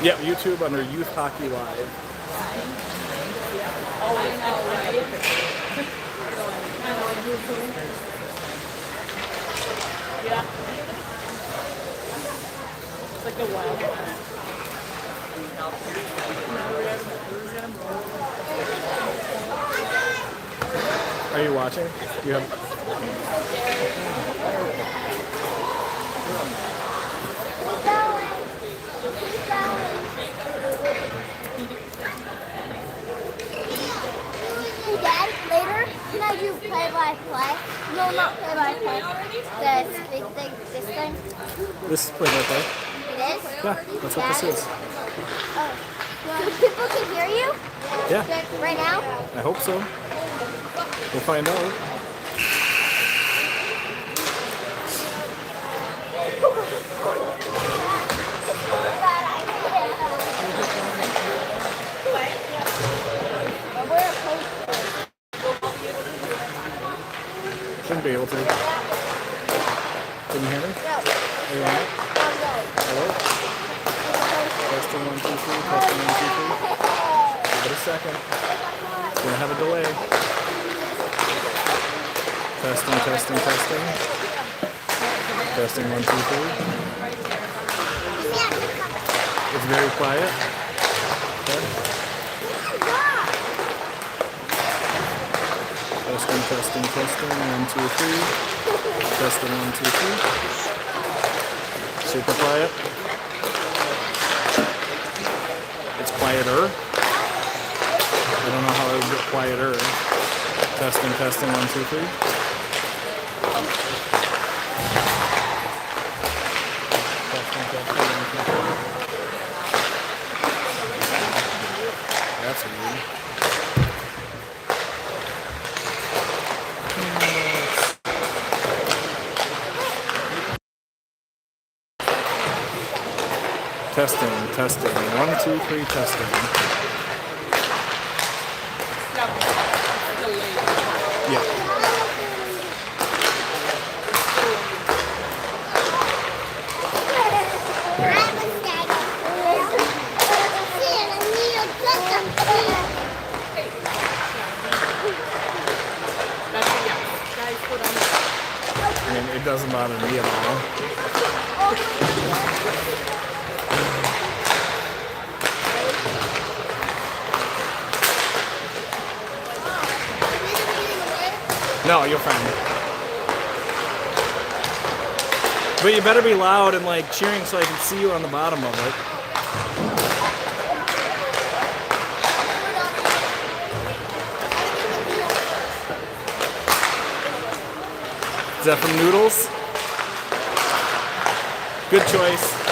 Yeah, YouTube under Youth Hockey Live. Oh, I know, right? Yeah. It's like a wild one. Are you watching? You have. Dad, later, can I do play-by-play? No, not play-by-play. This big thing, this thing. This is play-by-play. It is? Yeah, that's what this is. Oh. So people can hear you? Yeah, Right now? I hope so. We'll find out. Shouldn't be able to. Can you hear me? No. Are you on it? Hello? Testing 1, 2, 3. Testing 1, 2, 3. Give it a second. It's gonna have a delay. Testing, testing, testing. Testing 1, 2, 3. It's very quiet. Okay. Testing, testing, testing. 1, 2, 3. Testing 1, 2, 3. Super quiet. It's quieter. I don't know how I would get quieter. Testing, testing, 1, 2, 3. Testing, testing, 1, 2, 3. That's weird. Testing, testing. 1, 2, 3, testing. Yeah. I mean, it doesn't bother me at all. No, you're fine. But you better be loud and like cheering so I can see you on the bottom of it. Is that from Noodles? Good choice.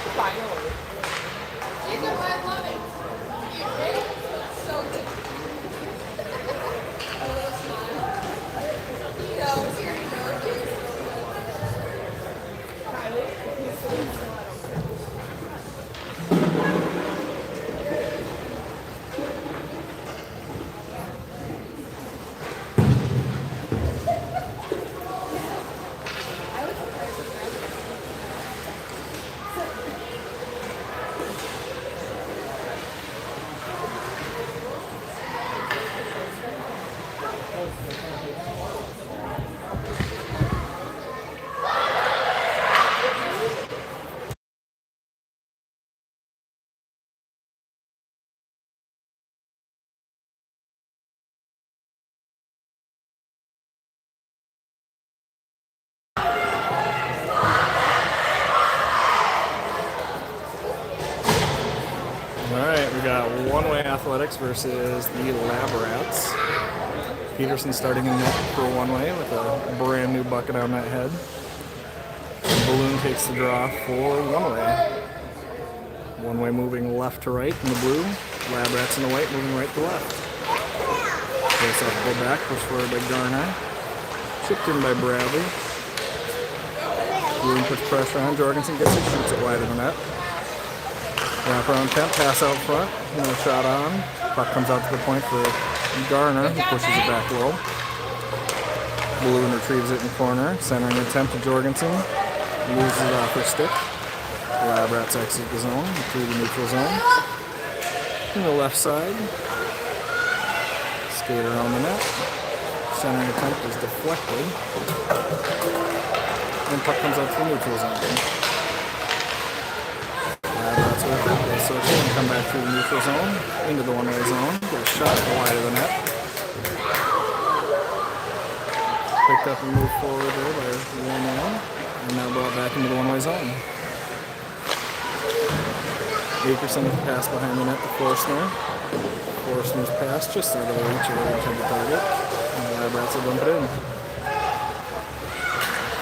Finally. Alright, we got one-way athletics versus the Lab Rats. Peterson starting in net for one-way with a brand new bucket on that head. Balloon takes the draw for one-way. One-way moving left to right in the blue. Lab Rats in the white moving right to left. Face off, pull back, push forward by Garner. Chipped in by Bradley. Balloon puts pressure on. Jorgensen gets it, shoots it wide of the net. Wrap around 10, pass out front, no shot on. Puck comes out to the point for Garner, who pushes it back low. Balloon retrieves it in corner, centering attempt to Jorgensen. Loses it off her stick. Lab Rats exit the zone, through the neutral zone. In the left side. Skate around the net. Centering attempt is deflected. And puck comes out to the neutral zone. They switch it and come back through the neutral zone, into the one-way zone, get a shot wide of the net. Picked up and moved forward there by 1-1, and now brought back into the one-way zone. Akerson with the pass behind the net to Forstner. Forstner's pass just out of the reach of the intended target, and the Lab Rats will dump it in.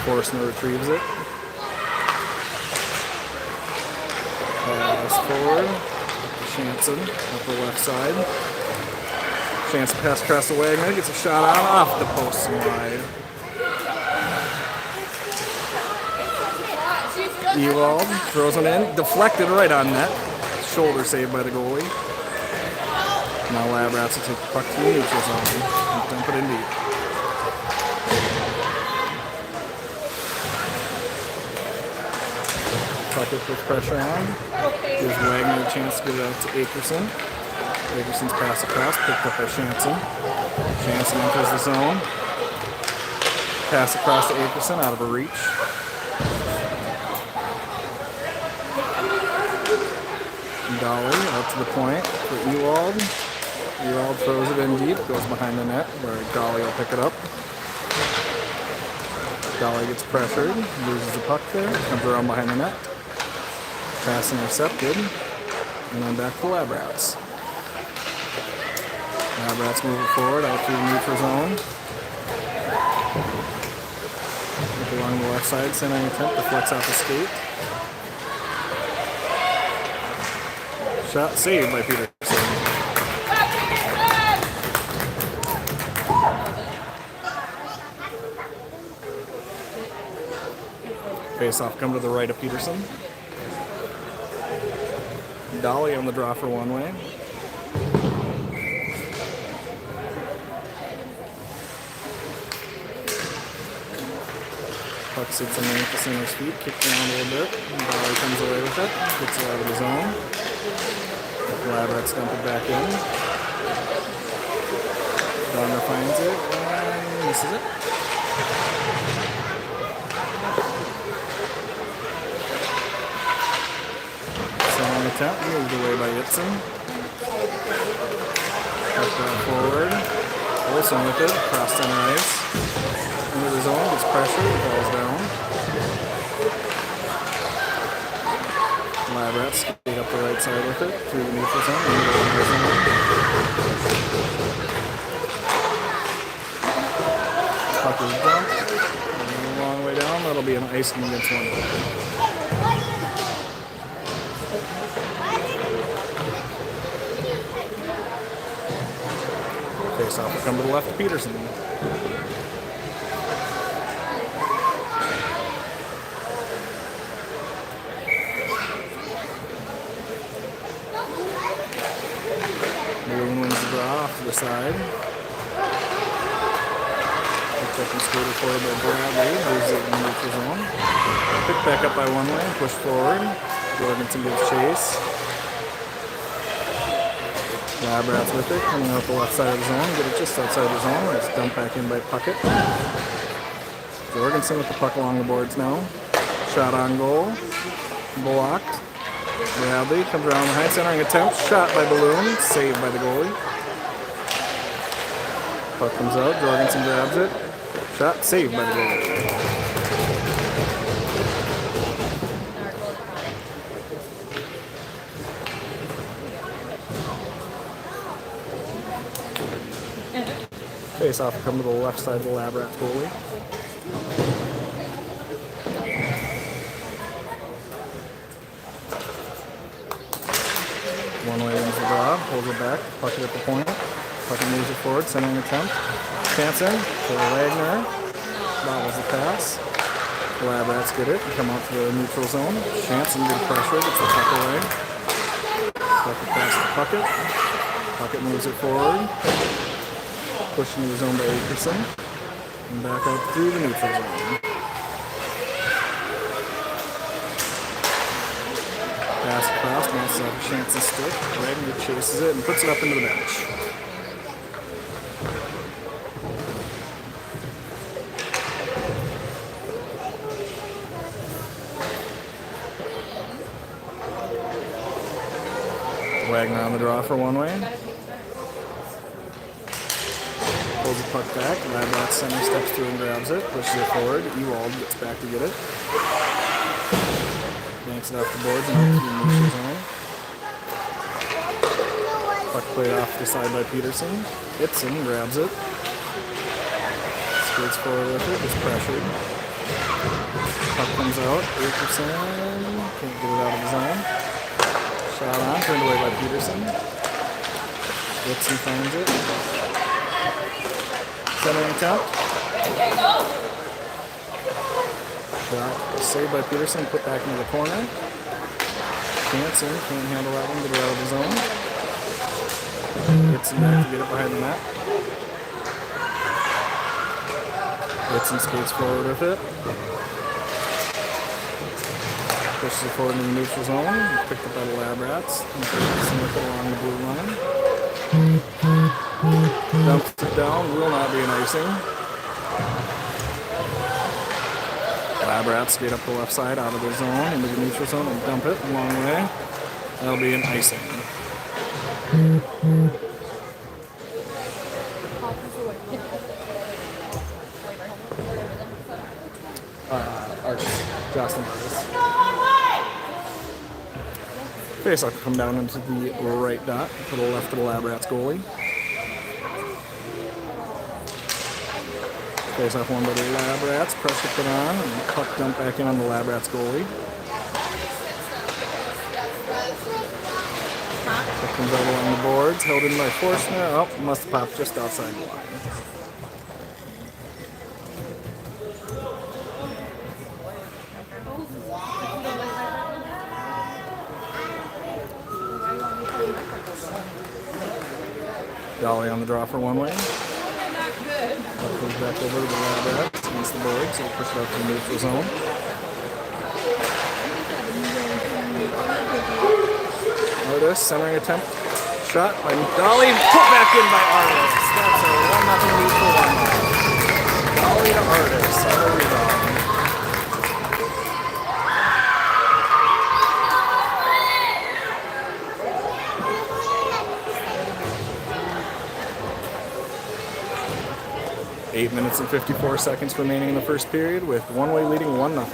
Forstner retrieves it. Pass forward. Shanson up the left side. Shanson pass across the Wagner. Gets a shot out off the post and wide. Ewald throws it in. Deflected right on net. Shoulder saved by the goalie. Now Lab Rats will take the puck to the neutral zone and dump it in deep. Puck with pressure on. Gives Wagner a chance to get it out to Akerson. Akerson's pass across, picked up by Shanson. Shanson enters the zone. Pass across to Akerson, out of her reach. Dolly out to the point for Ewald. Ewald throws it in deep, goes behind the net, where Dolly will pick it up. Dolly gets pressured, loses the puck there, comes around behind the net. Pass intercepted, and then back to Lab Rats. Lab Rats moving forward out through the neutral zone. Look along the left side, centering attempt, deflects off the skate. Shot saved by Peterson. Face off come to the right of Peterson. Dolly on the draw for one-way. Puck sits underneath the center's feet, kicked around a little bit. Dolly comes away with it, gets it out of the zone. Lab Rats dump it back in. Donner finds it and misses it. Attempt moved away by Itzen. Puck down forward. Olsen with it, cross center ice. Into the zone, gets pressure, falls down. Lab Rats skate up the right side with it, through the neutral zone, into the neutral zone. Puck is dumped. A long way down, that'll be an icing against one. Face-off will come to the left, Peterson. Balloon wins the draw off to the side. Picked up and skated forward by Bradley. Moves it in the neutral zone. Picked back up by one way. Push forward. Jorgensen gives chase. Labrats with it. Coming out the left side of the zone. Get it just outside the zone. It's dumped back in by Puckett. Jorgensen with the puck along the boards now. Shot on goal. Blocked. Bradley comes around the high centering attempt. Shot by Balloon. Saved by the goalie. Puck comes out. Jorgensen grabs it. Shot. Saved by the goalie. Face off come to the left side of the Labrats goalie. One way wins the draw, holds it back, Puckett at the point. Puckett moves it forward, centering attempt. Chanson to Wagner. Bobbles the pass. The Labrats get it and come out to the neutral zone. Chanson good pressure, gets the puck away. Puckett pass to Puckett. Puckett moves it forward. Pushed into the zone by Akerson. And back out through the neutral zone. Pass across, wants to have a chance to stick. Wagner chases it and puts it up into the bench. Wagner on the draw for one way. Pulls the puck back. Labrats center steps through and grabs it. Pushes it forward. Ewald gets back to get it. Banks it off the boards and out to the neutral zone. Puck played off the side by Peterson. Itson grabs it. Skates forward with it. Is pressured. Puck comes out. Akerson can't get it out of the zone. Shot on. Turned away by Peterson. Itson finds it. Centering attempt. Shot saved by Peterson, put back into the corner. Chanson can't handle that one, get it out of the zone. Gets him back to get it behind the net. Whitson skates forward with it. Pushes it forward in the neutral zone. Picked up by the Labrats. Peterson with it along the blue line. Dumps it down, will not be an icing. Labrats skate up the left side out of the zone into the neutral zone and dump it a long way. That'll be an icing. Justin Artis. Face off to come down into the right dot to the left of the Labrats goalie. Face off one by the Labrats, pressure put on, and puck dump back in on the Labrats goalie. Puck comes out along the boards, held in by Forstner. Oh, must have popped just outside the line. Dolly on the draw for one way. Puck goes back over to the Labrats against the boards, so push it out to the neutral zone. Artis, centering attempt, shot by Dolly, put back in by Artis. That's a 1-0 lead for one. Dolly to Artis on the rebound. Eight minutes and 54 seconds remaining in the first period, with one way leading 1-0.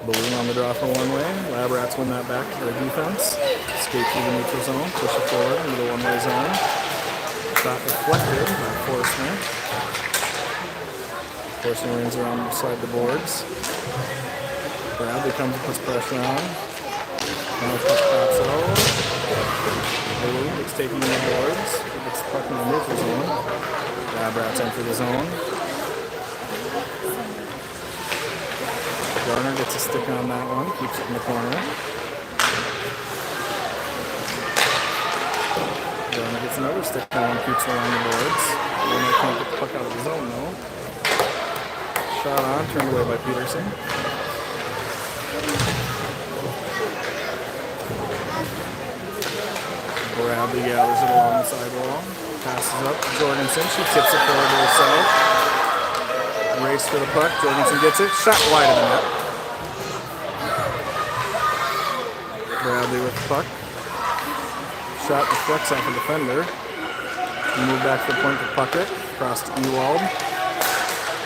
Balloon on the draw for one way. Labrats win that back to their defense. Skate through the neutral zone, push it forward into the one-way zone. Shot deflected by Forstner. Forstner runs around beside the boards. Bradley comes and puts pressure on. Now puck pops out. Balloon gets taken in the boards. He gets the puck in the neutral zone. Lab Rats enter the zone. Garner gets a stick on that one, keeps it in the corner. Garner gets another stick on, keeps it along the boards. Garner can't get the puck out of the zone though. Shot on, turned away by Peterson. Bradley gathers it along the sidewall. Passes up to Jorgensen. She tips it forward to herself. Race for the puck. Jorgensen gets it. Shot wide of the net. Bradley with the puck. Shot deflects off a defender. Move back to the point to Puckett. Across to Ewald.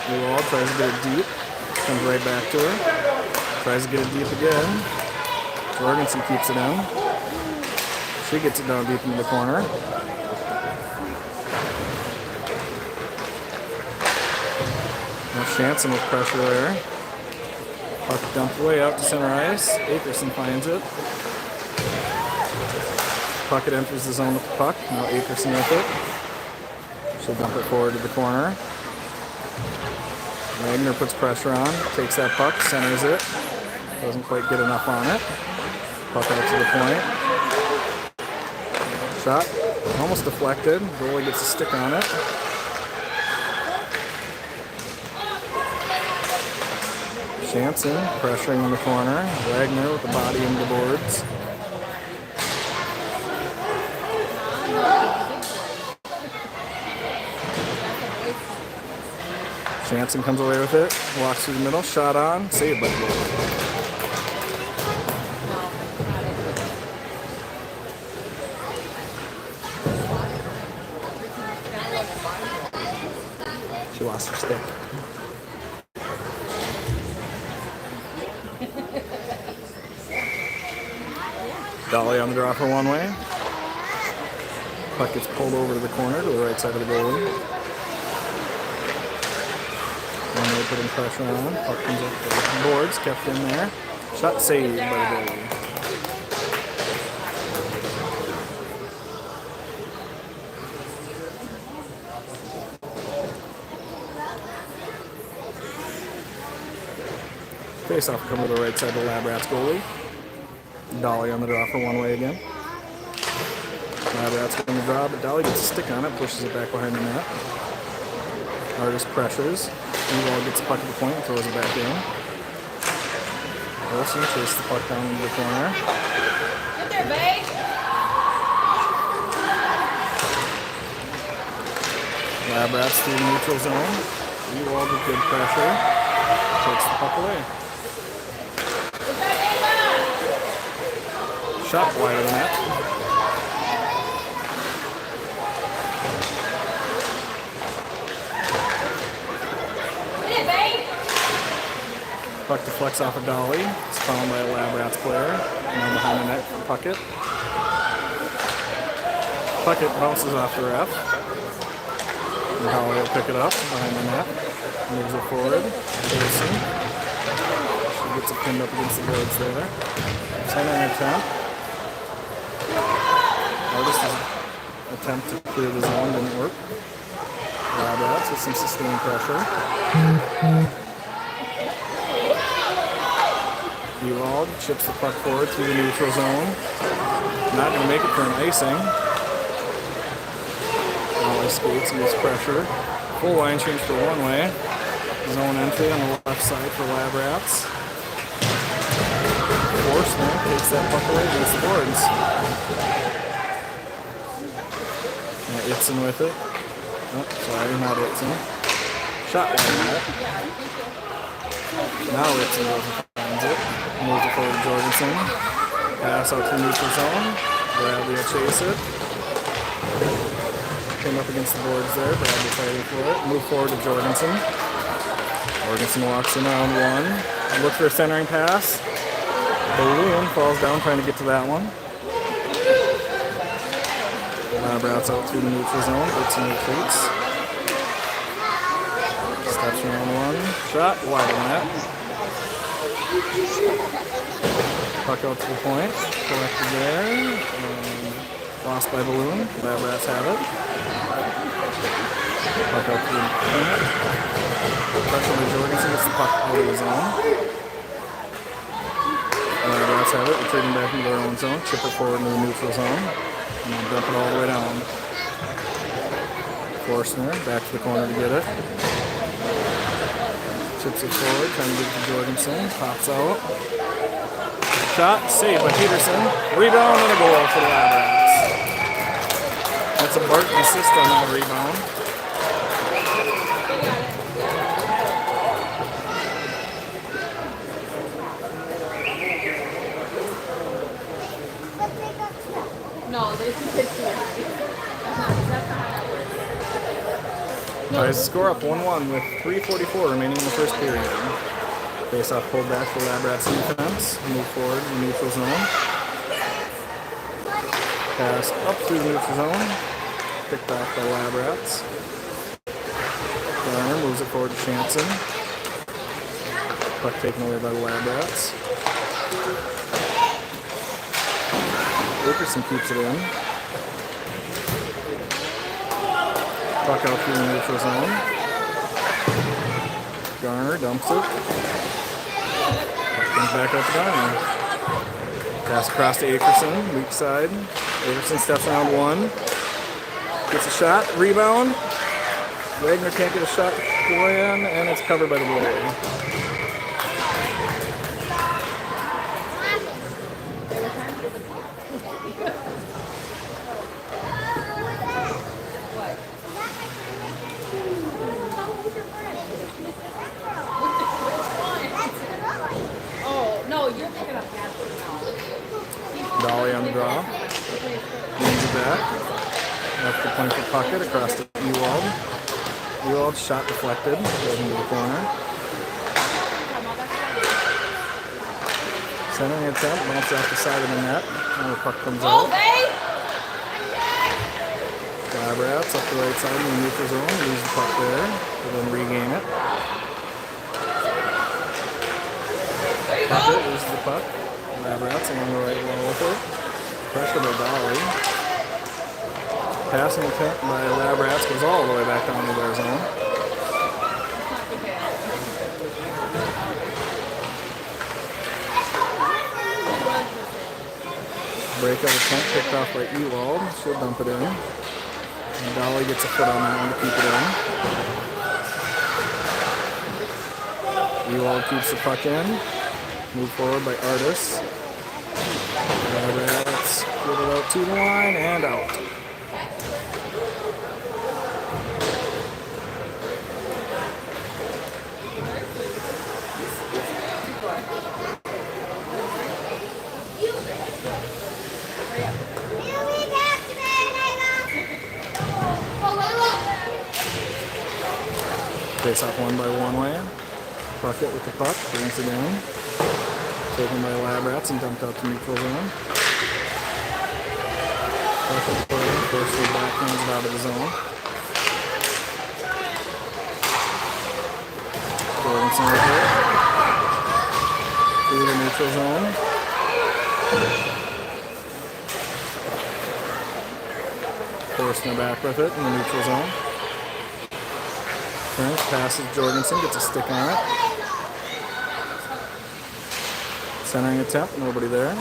Ewald tries to get it deep. Comes right back to her. Tries to get it deep again. Jorgensen keeps it in. She gets it down deep into the corner. Now Shanson with pressure there. Puck dumped way out to center ice. Akerson finds it. Puckett enters the zone with the puck. Now Akerson with it. She'll dump it forward to the corner. Wagner puts pressure on. Takes that puck. Centers it. Doesn't quite get enough on it. Puck out to the point. Shot. Almost deflected. Goalie gets a stick on it. Shanson pressuring in the corner. Wagner with the body into the boards. Shanson comes away with it. Walks through the middle. Shot on. Saved by the goalie. She lost her stick. Dolly on the draw for one way. Puck gets pulled over to the corner to the right side of the goalie. One way putting pressure on. Puck comes up to the boards, kept in there. Shot saved by the goalie. Face off come to the right side of the Lab Rats goalie. Dolly on the draw for one way again. Lab Rats on the draw, but Dolly gets a stick on it, pushes it back behind the net. Artist pressures. Ewald gets the puck at the point and throws it back in. Olsen chases the puck down into the corner. Get there, babe. Lab Rats through the neutral zone. Ewald with good pressure. Takes the puck away. Shot wide of the net. Puck deflects off of Dolly. It's found by a Lab Rats player. Now behind the net for Puckett. Puckett bounces off the ref. And Dolly will pick it up behind the net. Moves it forward. Jason. She gets it pinned up against the boards there. Centering attempt. Artist's attempt to clear the zone didn't work. Lab Rats with some sustained pressure. Ewald chips the puck forward through the neutral zone. Not going to make it for an icing. Dolly skates and gets pressure. Full line change for one way. Zone entry on the left side for Lab Rats. Forsman takes that puck away against the boards. Now Itzen with it. Oh, sorry, not Itzen. Shot wide net. Now Itzen goes and finds it. Moves it forward to Jorgensen. Pass out to the neutral zone. Bradley will chase it. Came up against the boards there. Bradley fighting for it. Move forward to Jorgensen. Jorgensen walks in on one. Look for a centering pass. Balloon falls down trying to get to that one. Brats out through the neutral zone. Itzen retreats. Steps around one. Shot wide on that. Puck out to the point. Collected there. And Lost by balloon. Lab Rats have it. Puck out to the point. Pressure by Jorgensen gets the puck out of the zone. Lab Rats have it. Retreating back into their own zone. Chip it forward into the neutral zone. And then dump it all the way down. Forstner back to the corner to get it. Chips it forward, trying to get it to Jorgensen. Pops out. Shot, saved by Peterson. Rebound and a goal for the Lab Rats. That's a Barton assist on that rebound. No, there's a picture. Ties the score up 1-1 with 3:44 remaining in the first period. Face off pulled back for Lab Rats defense. Move forward in the neutral zone. Pass up through the neutral zone. Picked off by Lab Rats. Garner moves it forward to Shanson. Puck taken away by the Lab Rats. Wilkerson keeps it in. Puck out through the neutral zone. Garner dumps it. Comes back up to Garner. Pass across to Akerson, weak side. Akerson steps around one. Gets a shot, rebound. Wagner can't get a shot to go in, and it's covered by the goalie. Dolly on the draw. Leans it back. Left the point for Puckett across to Ewald. Ewald shot deflected. Goes into the corner. Centering attempt. Bounces off the side of the net. And the puck comes out. Lab Rats up the right side in the neutral zone. Lose the puck there. But then regain it. Puckett loses the puck. Lab Rats along the right wall with it. Pressure by Dolly. Passing attempt by Lab Rats goes all the way back down to their zone. Breakout attempt picked off by Ewald. She'll dump it in. And Dolly gets a foot on that one to keep it in. Ewald keeps the puck in. Move forward by Artis. Rats get it out to the line and out. Face off one by one way. Puckett with the puck, brings it in. Taken by Lab Rats and dumped out to neutral zone. Puckett put in, forcefully backhands it out of the zone. Jorgensen with it. Through the neutral zone. Forcing it back with it in the neutral zone. Turns, passes Jorgensen, gets a stick on it. Centering attempt, nobody there.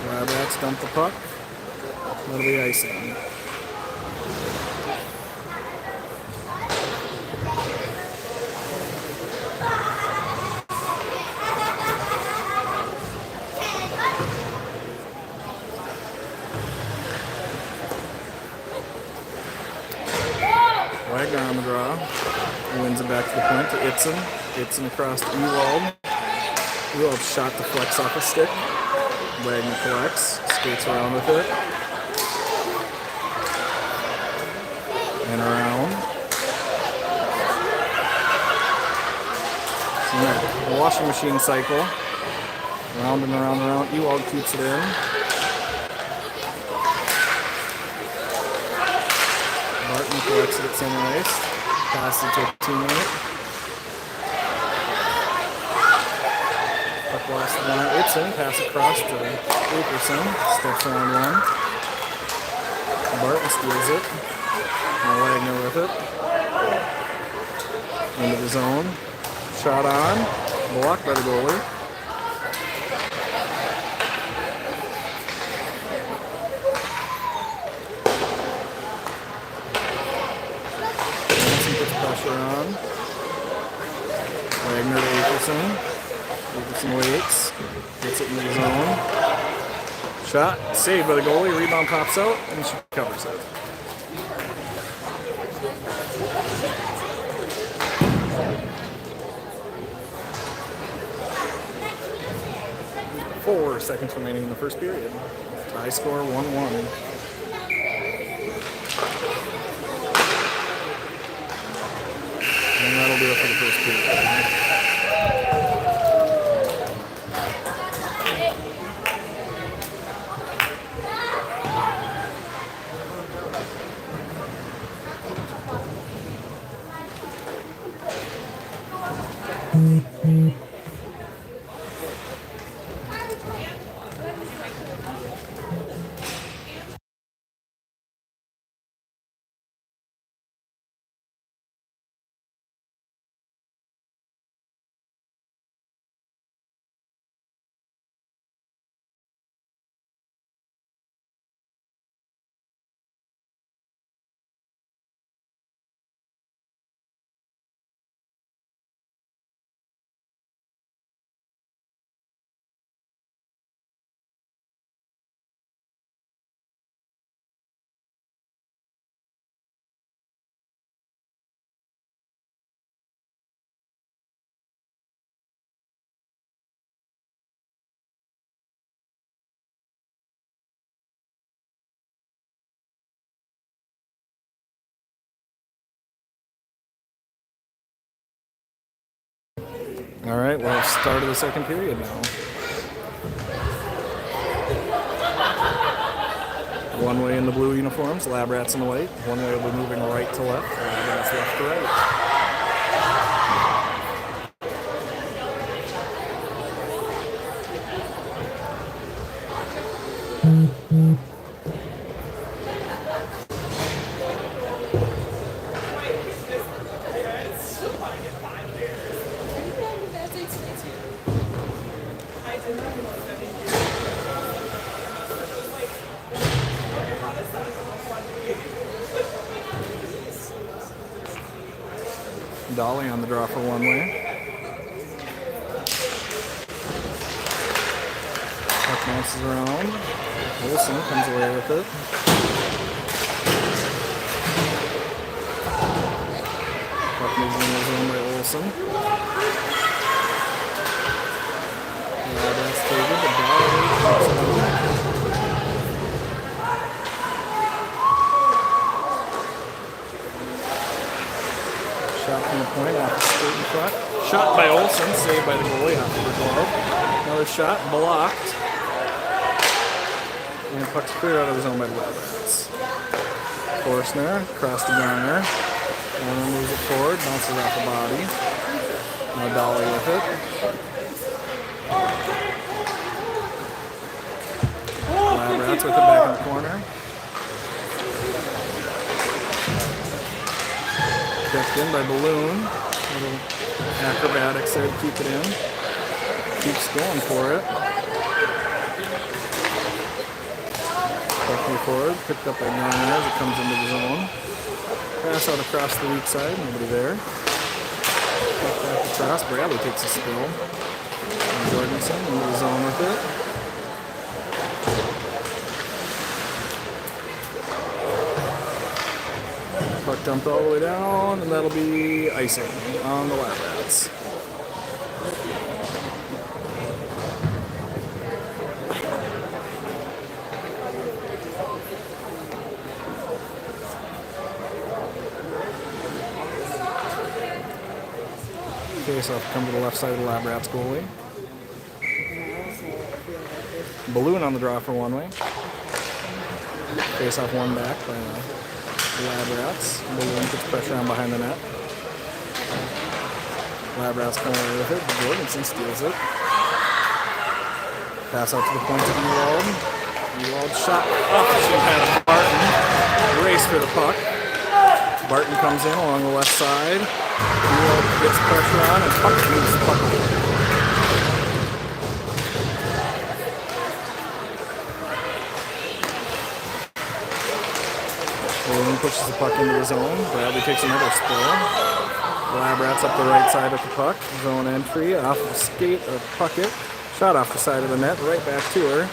Lab Rats dump the puck. That'll be icing. Wagner on the draw. He wins it back to the point to Itzen. Itzen across to Ewald. Ewald shot deflects off a stick. Wagner collects, skates around with it. And around. So a washing machine cycle. Round and around and around. Ewald keeps it in. Barton collects it at center ice. Passes it to a teammate. Puck Cross the line. Ibsen, pass across to Akerson. Steps around one. Barton steals it. And Wagner with it. Into the zone. Shot on. Blocked by the goalie. Hansen puts pressure on. Wagner to Akerson. Akerson waits. Gets it in the zone. Shot. Saved by the goalie. Rebound pops out. And she covers it. Four seconds remaining in the first period. Tie score 1-1. And that'll do it for the first period. All right, well, start of the second period now. One way in the blue uniforms, Lab Rats in the white. One way will be moving right to left, Lab Rats left to right. Dolly on the draw for one way. Puck bounces around. Wilson comes away with it. Puck moves in the zone by Olsen. That's taken, but Dolly keeps it on. Shot from the point off the skate in front. Shot by Olsen, saved by the goalie off of the glove. Another shot, blocked. And puck's cleared out of the zone by the Lab Rats. Forstner, across the Garner. And moves it forward, bounces off the body. Now Dolly with it. Lab Rats with it back in the corner. Checked in by Balloon. Little acrobatics there to keep it in. Keeps going for it. Puck forward, picked up by Garner as it comes into the zone. Pass out across the weak side, nobody there. Puck back across, Bradley takes a spill. And Jorgensen into the zone with it. Puck dumped all the way down, and that'll be icing on the Lab Rats. Face-off come to the left side of the Lab Rats goalie. Balloon on the draw for one way. Face-off one back by Lab Rats. Balloon puts pressure on behind the net. Lab Rats come away with it. Jorgensen steals it. Pass out to the point of Ewald. Ewald shot off the shin pad of Barton. Race for the puck. Barton comes in along the left side. Ewald gets pressure on and puck moves the puck away. Balloon pushes the puck into the zone. Bradley takes another spill. Labrats up the right side of the puck. Zone entry off the skate of Puckett. Shot off the side of the net, right back to her.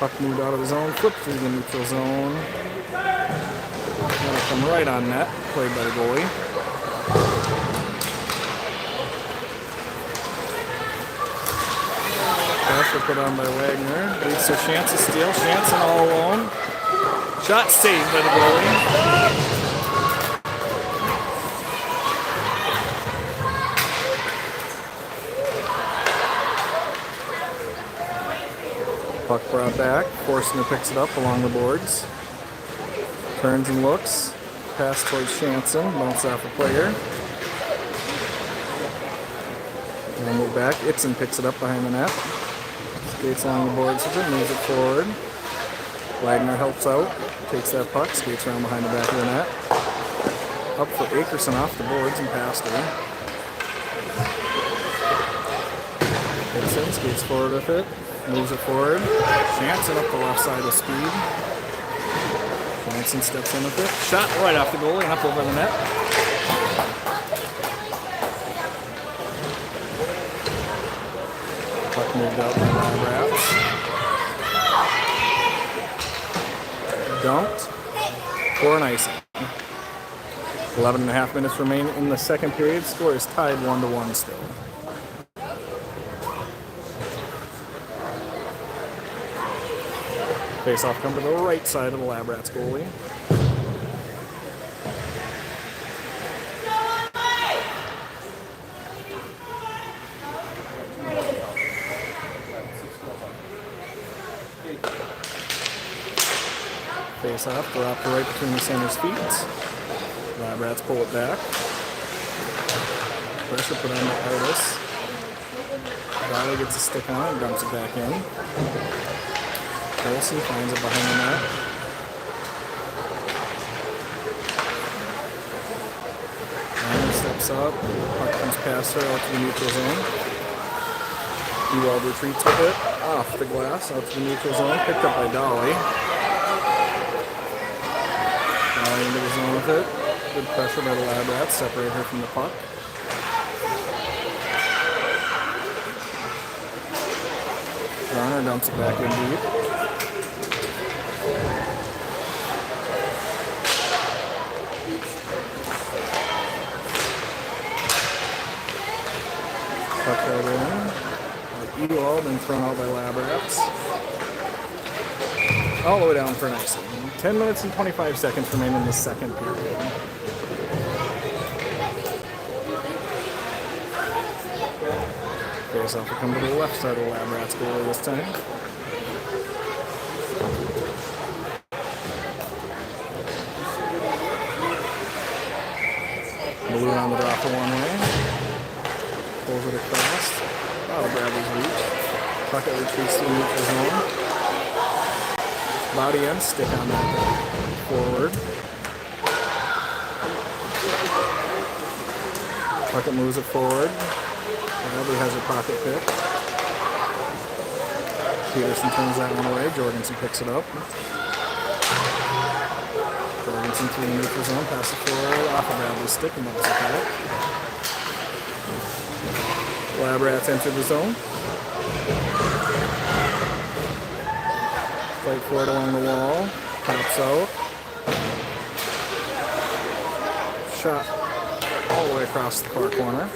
Puck moved out of the zone, flipped through the neutral zone. That'll come right on net, played by the goalie. Pressure put on by Wagner. Leads to Shanson steal. Shanson all alone. Shot saved by the goalie. Puck brought back. Forstner picks it up along the boards. Turns and looks. Pass towards Shanson. Bounces off a player. And move back. Itzen picks it up behind the net. Skates along the boards with it. Moves it forward. Wagner helps out. Takes that puck. Skates around behind the back of the net. Up for Akerson off the boards and past her. Itzen skates forward with it. Moves it forward. Shanson up the left side with speed. Shanson steps in with it. Shot right off the goalie and up over the net. Puck moved out by Labrats. Dumped. For an icing. 11.5 minutes remain in the second period. Score is tied 1-1 still. Face-off come to the right side of the Labrats goalie. Face-off, dropped right between the center's feet. Labrats pull it back. Pressure put on by Artis. Riley gets a stick on it and dumps it back in. Olsen finds it behind the net. And steps up. Puck comes past her out to the neutral zone. Ewald retreats with it. Off the glass, out to the neutral zone. Picked up by Dolly. Dolly into the zone with it. Good pressure by the Labrats. Separate her from the puck. Garner dumps it back in deep. Puck right in. Ewald and thrown out by Labrats. All the way down for an icing. 10 minutes and 25 seconds remain in the second period. Face-off will come to the left side of the Labrats goalie this time. Balloon on the draw for one way. Pulls it across. Out of Bradley's reach. Puckett retreats to the neutral zone. Body end, stick on that forward. Puckett moves it forward. Bradley has her pocket pick. Peterson turns that one away. Jorgensen picks it up. Jorgensen through the neutral zone. Passes forward off of Bradley's stick and bounces it back. Labrats enter the zone. Fight for it along the wall. Pops out. Shot all the way across the far corner.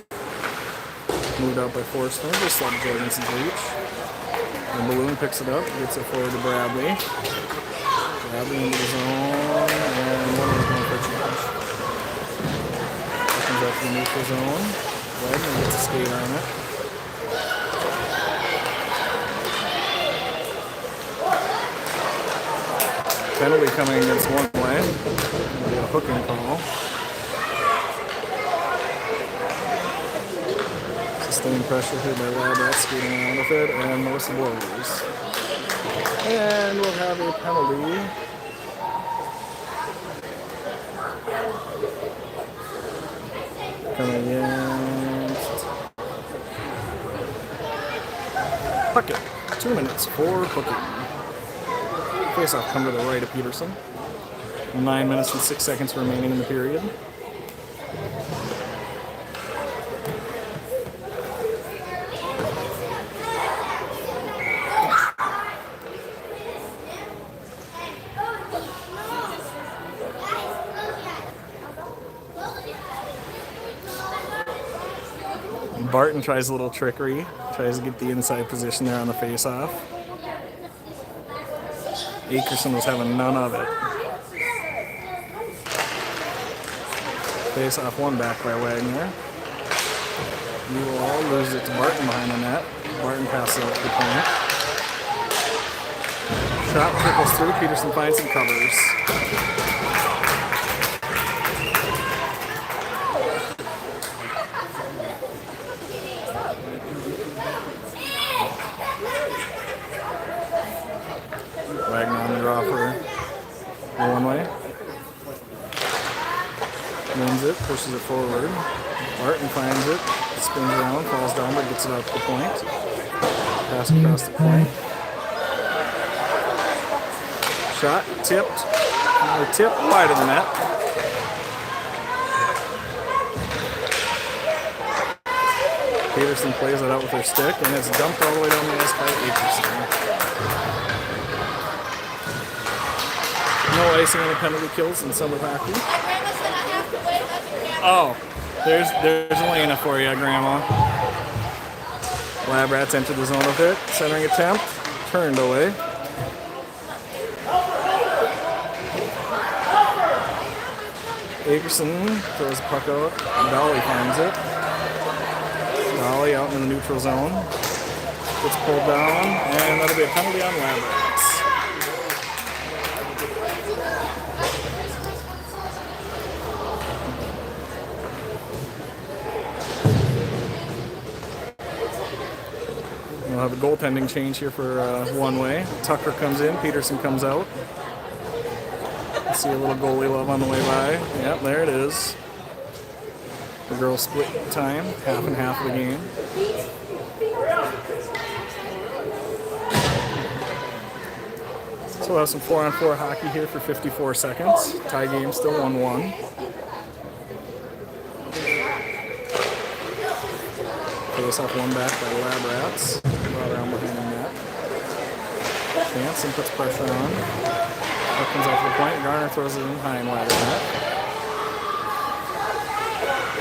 Moved out by Forstner, just like Jorgensen's reach. And Balloon picks it up, gets it forward to Bradley. Bradley into the zone, and one is going for a change. Comes out to the neutral zone. Wagner gets a skate on it. Penalty coming against one way. It'll be a hooking call. Sustained pressure here by Labrat skating around with it, and no whistle blows. And we'll have a penalty. Coming against Puckett. 2 minutes for Puckett. Face-off come to the right of Peterson. 9 minutes and 6 seconds remaining in the period. Barton tries a little trickery, tries to get the inside position there on the face-off. Akerson was having none of it. Face-off one back by Wagner. We will all lose it to Barton behind the net. Barton passes out to the point. Shot trickles through. Peterson finds and covers. Wagner on the draw for one way. Wins it, pushes it forward. Barton finds it, spins around, falls down, but gets it out to the point. Pass across the point. Shot, tipped, or tipped wide of the net. Peterson plays it out with her stick, and it's dumped all the way down the ice by Akerson. No icing on the penalty kills in summer hockey. Oh, there's Elena for you, Grandma. Labrats enter the zone with it. Centering attempt, turned away. Akerson throws the puck out. Dolly finds it. Dolly out in the neutral zone. Gets pulled down, and that'll be a penalty on Labrats. We'll have a goaltending change here for one way. Tucker comes in, Peterson comes out. See a little goalie love on the way by. Yep, there it is. The girls split time, half and half of the game. So we'll have some 4-on-4 hockey here for 54 seconds. Tie game still 1-1. Face off one back by Labrats. Brought around behind the net. Jansen puts pressure on. Puck comes off the point. Garner throws it in high and wide of the net.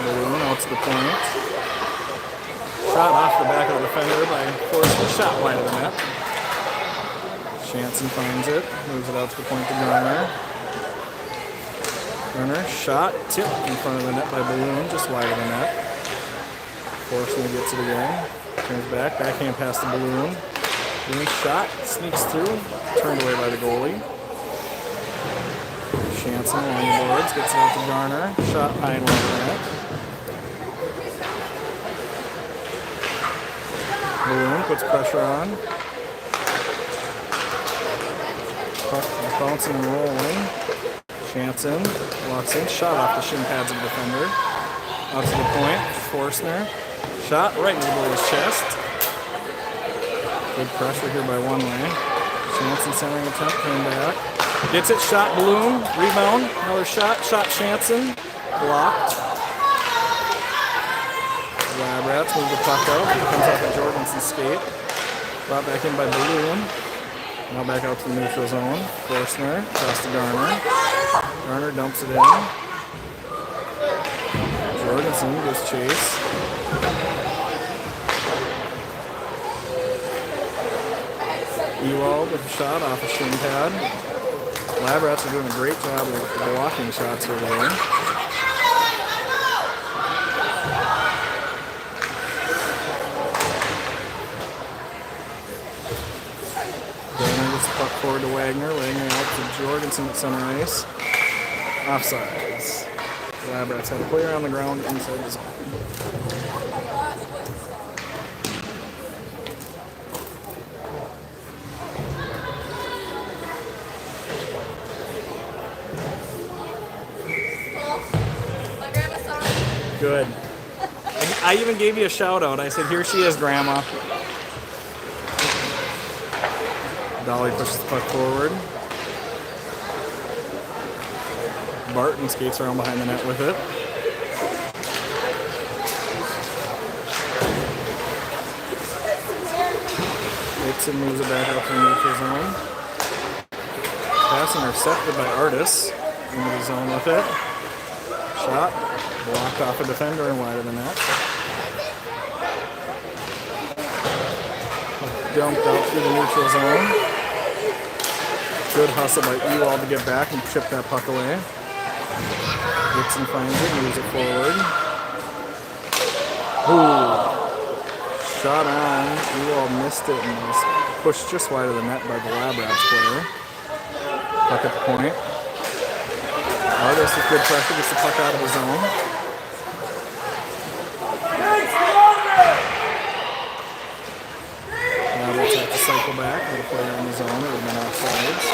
Balloon out to the point. Shot off the back of the defender by forcing a shot wide of the net. Jansen finds it. Moves it out to the point to Garner. Garner shot tipped in front of the net by Balloon, just wide of the net. Fortunately gets it again. Turns back. Backhand past the Balloon. Balloon shot. Sneaks through. Turned away by the goalie. Jansen along the boards. Gets it out to Garner. Shot high and wide of the net. Balloon puts pressure on. Puck bouncing and rolling. Jansen walks in. Shot off the shin pads of the defender. Out to the point. Forstner. Shot right in the goalie's chest. Good pressure here by one way. Jansen centering attempt, coming back. Gets it, shot Bloom, rebound, another shot, Jansen, blocked. Labrats move the puck out, it comes off of Jorgensen's skate. Brought back in by Balloon. Now back out to the neutral zone. Forstner, across to Garner. Garner dumps it in. Jorgensen gives chase. Ewald with a shot off a shin pad. Labrats are doing a great job of blocking shots over there. Garner gets the puck forward to Wagner. Wagner out to Jorgensen at center ice. Offsides. Labrats had a player on the ground inside the zone. Good. I even gave you a shout out. I said, here she is, Grandma. Dolly pushes the puck forward. Barton skates around behind the net with it. Dixon moves it back out to the neutral zone. Pass intercepted by Artis. Into the zone with it. Shot. Blocked off a defender and wide of the net. Dumped out through the neutral zone. Good hustle by Ewald to get back and chip that puck away. Dixon finds it, moves it forward. Ooh. Shot on. Ewald missed it and was pushed just wide of the net by the Labrats player. Puck at the point. Artis with good pressure gets the puck out of the zone. Labrats have to cycle back with a player in the zone. It would have been offsides.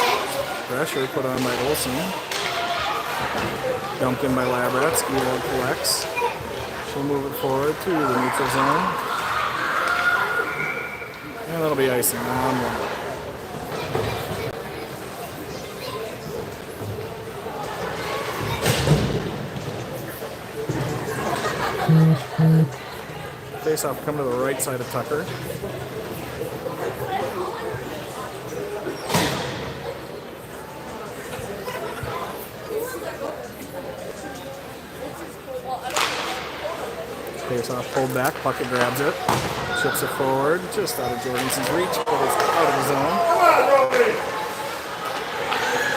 Pressure put on by Olsen. Dumped in by Labrats. Ewald collects. She'll move it forward to the neutral zone. And that'll be icing on one. Face off come to the right side of Tucker. Face off pulled back, Puckett grabs it, chips it forward, just out of Jorgensen's reach, but it's out of the zone.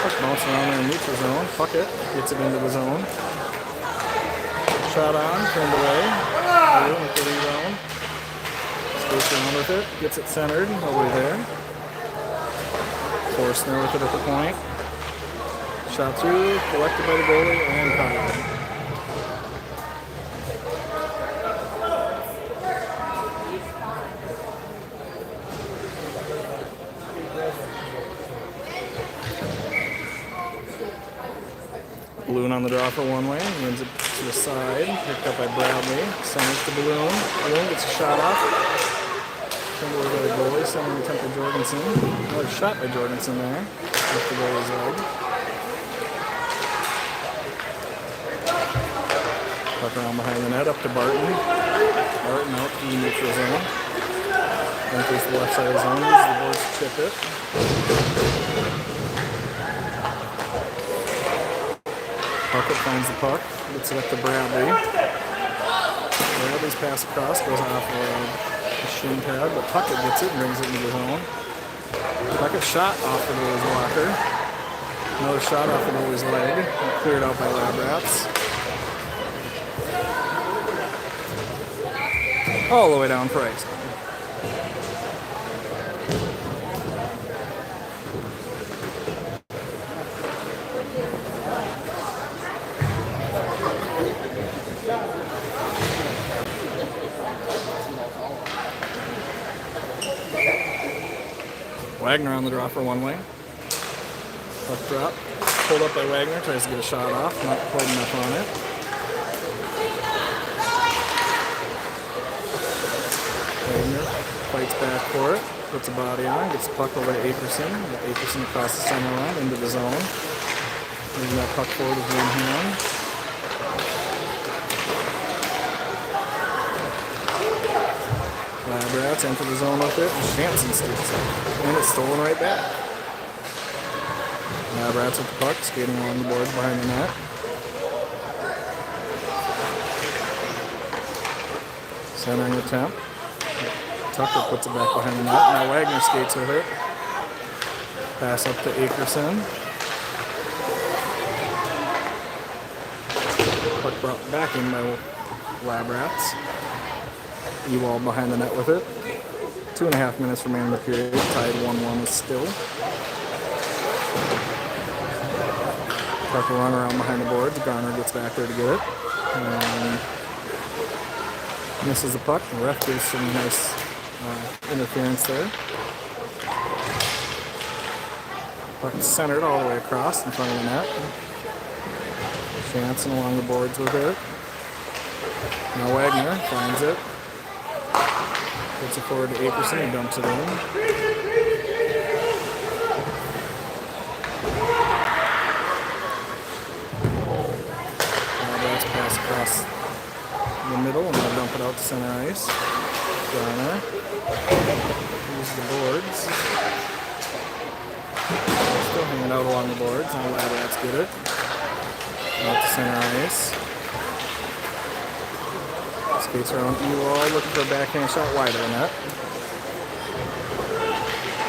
Puck bouncing around in the neutral zone. Puckett gets it into the zone. Shot on, turned away. With the rebound. Skates around with it, gets it centered, nobody there. Forstner with it at the point. Shot through, collected by the goalie, and caught. Balloon on the draw for one way, wins it to the side, picked up by Bradley, centers to Balloon. Balloon gets a shot off. Turned over by the goalie, centering attempt by Jorgensen. Another shot by Jorgensen there, off the goalie's leg. Puck around behind the net, up to Barton. Barton out to the neutral zone. Then face the left side of the zone, uses the boards to chip it. Puckett finds the puck, gets it up to Bradley. Bradley's pass across goes off a shin pad, but Puckett gets it and brings it into the zone. Puckett shot off the goalie's blocker. Another shot off the goalie's leg, cleared out by Labrats. All the way down Price. Wagner on the draw for one way. Puck drop. Pulled up by Wagner. Tries to get a shot off. Not quite enough on it. Wagner fights back for it. Puts a body on. Gets the puck over to Akerson. Akerson across the center line into the zone. Moving that puck forward with one hand. Labrats enter the zone with it, and Shanson sticks it. And it's stolen right back. Labrats with the puck, skating along the boards behind the net. Centering attempt. Tucker puts it back behind the net. Now Wagner skates with it. Pass up to Akerson. Puck brought back in by Labrats. Ewald behind the net with it. 2.5 minutes remaining in the period. Tied 1-1 still. Tucker run around behind the boards. Garner gets back there to get it. And misses the puck. The ref gives some nice interference there. Puck centered all the way across in front of the net. Shanson along the boards with it. Now Wagner finds it. Puts it forward to Akerson and dumps it in. Now that's pass across the middle and they'll dump it out to center ice. Garner uses the boards. Still hanging out along the boards. Now Labrats get it. Out to center ice. Skates around E-wall, looking for a backhand shot wide of the net.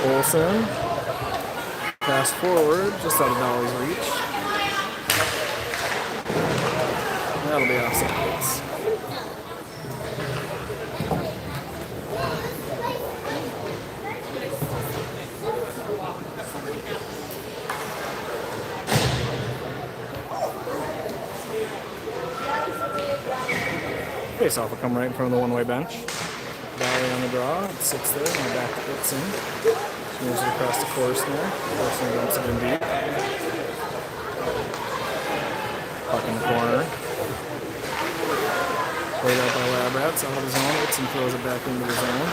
Olsen. Pass forward, just out of Dolly's reach. That'll be offsides. Face-off will come right in front of the one-way bench. Dolly on the draw, it sits there, now back to Whitson. She moves it across the Forstner. Forstner dumps it in deep. Puck in the corner. Played out by Labrats, out of the zone. Whitson throws it back into the zone.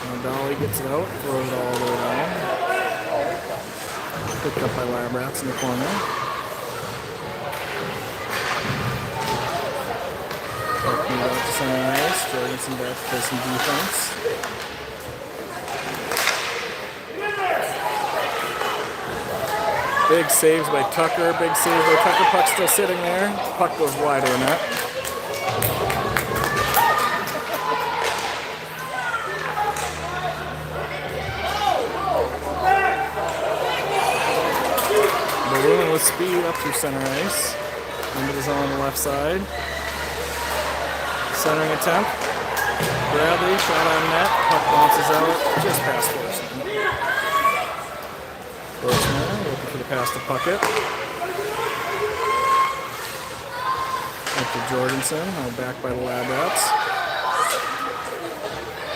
Now Dolly gets it out, throws it all the way down. Picked up by Labrats in the corner. Out to center ice, Jorgensen back to play some defense. Big saves by Tucker, big saves by Tucker. Puck still sitting there. Puck goes wide of the net. Balloon with speed up through center ice. Into the zone on the left side. Centering attempt. Bradley, shot on net. Puck bounces out just past Forstner. Forstner looking for the pass to Puckett. Up to Jorgensen. Now back by the Labrats.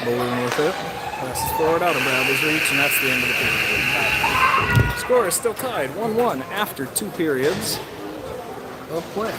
Balloon with it. Passes forward out of Bradley's reach, and that's the end of the period. Score is still tied 1-1 after 2 periods of play.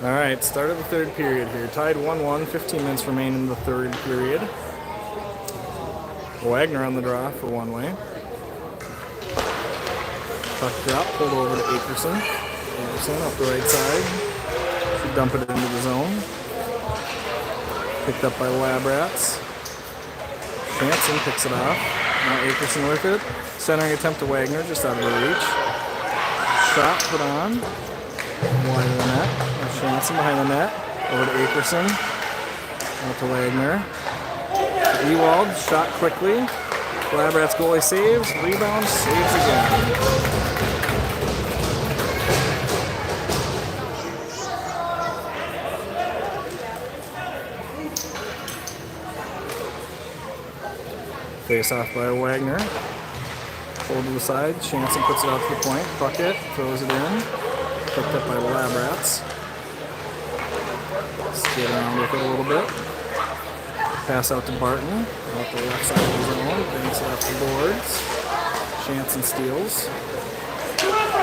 All right, start of the third period here. Tied 1-1, 15 minutes remain in the third period. Wagner on the draw for one way. Puck drop, pulled over to Akerson. Akerson up the right side. Should dump it into the zone. Picked up by Labrats. Jansen picks it off. Now Akerson with it. Centering attempt to Wagner, just out of her reach. Shot put on. Wide of the net. Now Jansen behind the net. Over to Akerson. Out to Wagner. Ewald, shot quickly. Labrats goalie saves. Rebound, saves again. Face off by Wagner. Hold to the side. Jansen puts it out to the point. Bucket. Throws it in. Picked up by the Labrats. Skid around with it a little bit. Pass out to Barton. Out the left side of the zone. Banks it off the boards. Jansen steals.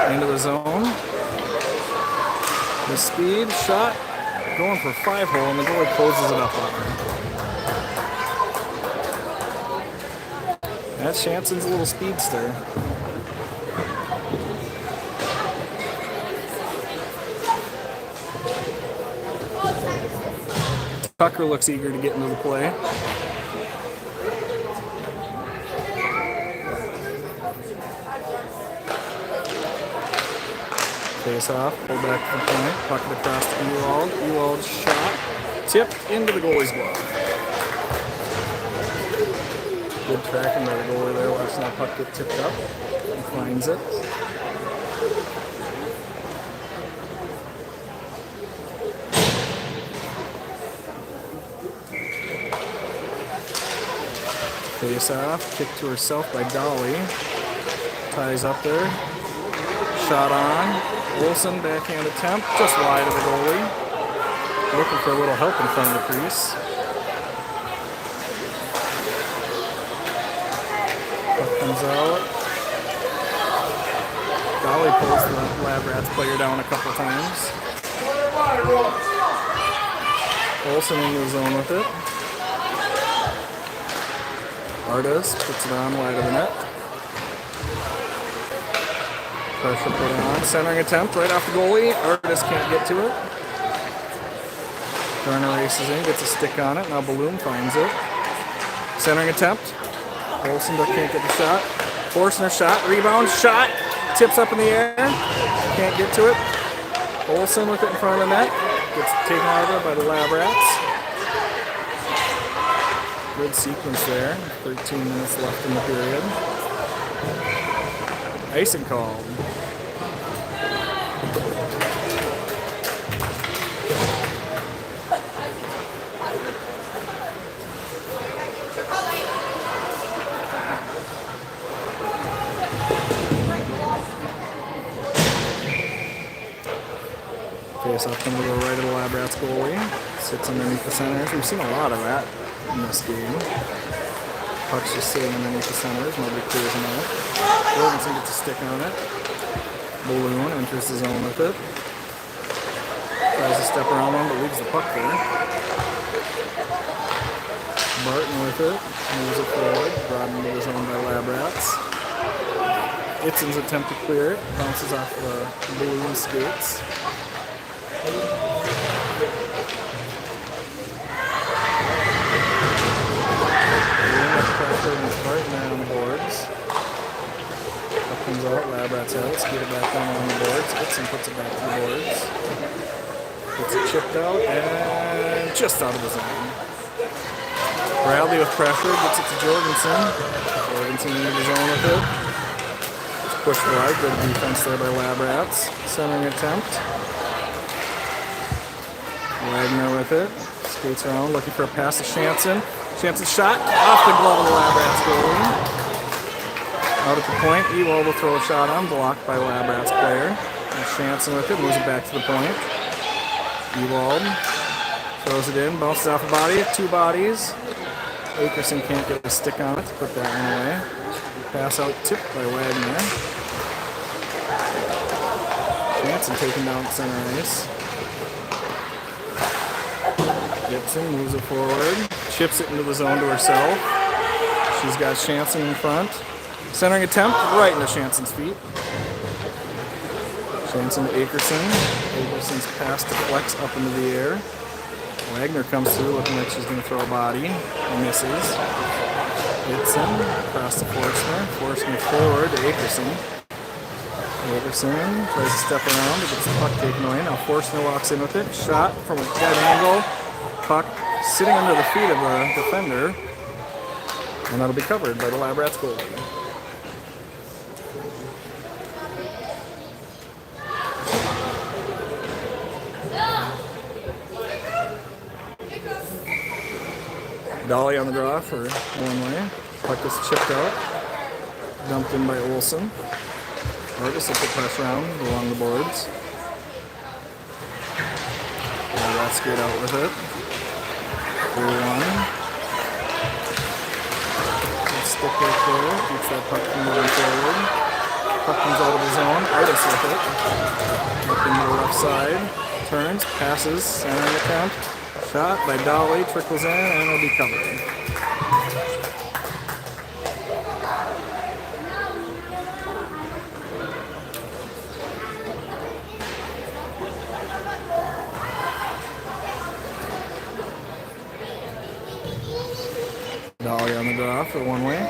Into the zone. The speed. Shot. Going for 5-hole, and the goalie closes it up on her. That's Jansen's little speedster. Tucker looks eager to get into the play. Face off, pull back to the point, puck it across to Ewald. Ewald's shot, tipped into the goalie's glove. Good tracking by the goalie there, watching that puck get tipped up. He finds it. Face off, kick to herself by Dolly. Ties up there. Shot on. Olsen, backhand attempt, just wide of the goalie. Looking for a little help in front of the crease. Puck comes out. Dolly pulls the Labrats player down a couple times. Olsen into the zone with it. Artis puts it on wide of the net. Pressure put on. Centering attempt right off the goalie. Artis can't get to it. Garner races in, gets a stick on it. Now Balloon finds it. Centering attempt. Olsen can't get the shot. Forcing her shot. Rebound. Shot. Tips up in the air. Can't get to it. Olsen with it in front of the net. Gets taken out of it by the Labrats. Good sequence there. 13 minutes left in the period. Icing called. Face off into the right of the Labrats goalie. Sits underneath the centers. We've seen a lot of that in this game. Puck's just sitting underneath the centers. Nobody clears them out. Jorgensen gets a stick on it. Balloon enters the zone with it. Tries to step around one, but leaves the puck there. Barton with it. Moves it forward. Brought into the zone by Labrats. Itzen's attempt to clear it. Bounces off the Balloon skates. Barton there on the boards. Up comes out, Labrats out, skate it back down on the boards. Itzen puts it back to the boards. Gets it chipped out and just out of the zone. Bradley with pressure, gets it to Jorgensen. Jorgensen into the zone with it. It's pushed wide, good defense there by Labrats. Centering attempt. Wagner with it. Skates around, looking for a pass to Jansen. Jansen shot off the glove of the Labrats goalie. Out at the point, Ewald will throw a shot on, blocked by Labrats player. And Jansen with it, moves it back to the point. Ewald throws it in, bounces off the body, two bodies. Akerson can't get a stick on it to put that one away. Pass out tipped by Wagner. Jansen taken down center ice. Gibson moves it forward, chips it into the zone to herself. She's got Jansen in front. Centering attempt right into Jansen's feet. Jansen to Akerson. Akerson's pass deflects up into the air. Wagner comes through looking like she's going to throw a body. Misses. Hits him across to Forstner. Forstner forward to Akerson. Akerson tries to step around. He gets the puck taken away. Now Forstner walks in with it. Shot from a dead angle. Puck sitting under the feet of the defender. And that'll be covered by the Lab Rats goalie. Dolly on the draw for one way. Puck is chipped out. Dumped in by Olsen. Artis will put pressure around along the boards. Rats get out with it. 3-1. Good stick right there. Keeps that puck from moving forward. Puck comes out of the zone. Artis with it. Up into the left side. Turns. Passes. Centering attempt. Shot by Dolly, trickles in, and it'll be covered. Dolly on the draw for one way.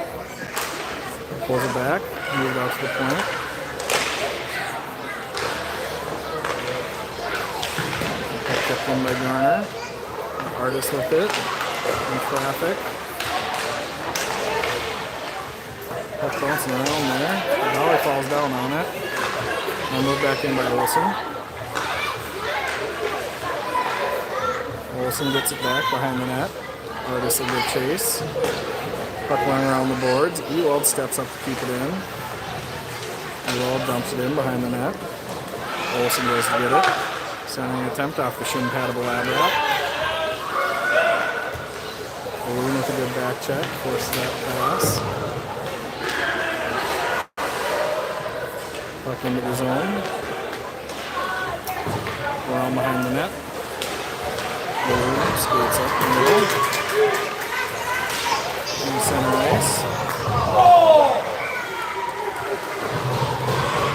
Pulls it back, moves out to the point. Kept in by Garner. Artis with it, in traffic. Puck bouncing around there. Dolly falls down on it. And moved back in by Olsen. Olsen gets it back behind the net. Artis a good chase. Puck running around the boards. Ewald steps up to keep it in. Ewald dumps it in behind the net. Olsen goes to get it. Sending an attempt off the shin pad of a Lab Rat. Balloon with a good back check, forces that pass. Puck into the zone. Around behind the net. Balloon skates up the middle. In the center ice.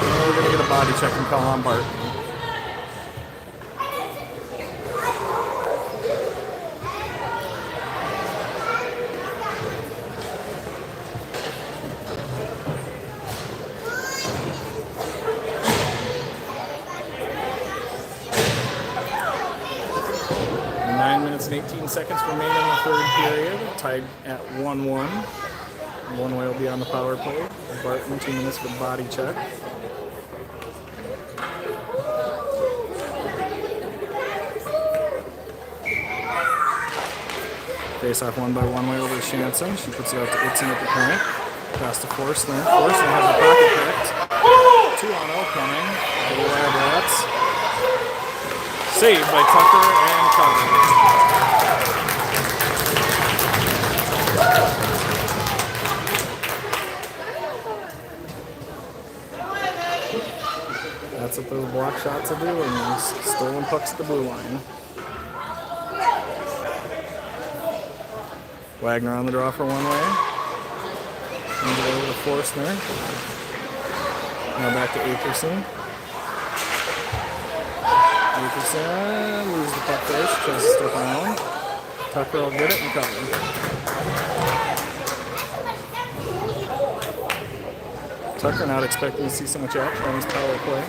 And we're going to get a body check and call on Bart. And 18 seconds remain in the third period, tied at 1-1. One way will be on the power play. Barton, 2 minutes for body check. Face off one by one way over to Shanson. She puts it out to Itzen at the point. Pass to Forstner. Forstner has a pocket picked. 2-on-0 coming for the Lab Rats. Saved by Tucker and covered. That's what those block shots are doing. Stolen pucks at the blue line. Wagner on the draw for one way. Hands it over to Forstner. Now back to Akerson. Akerson loses the puck first, tries to step around. Tucker will get it and cover. Tucker not expecting to see so much action on his power play.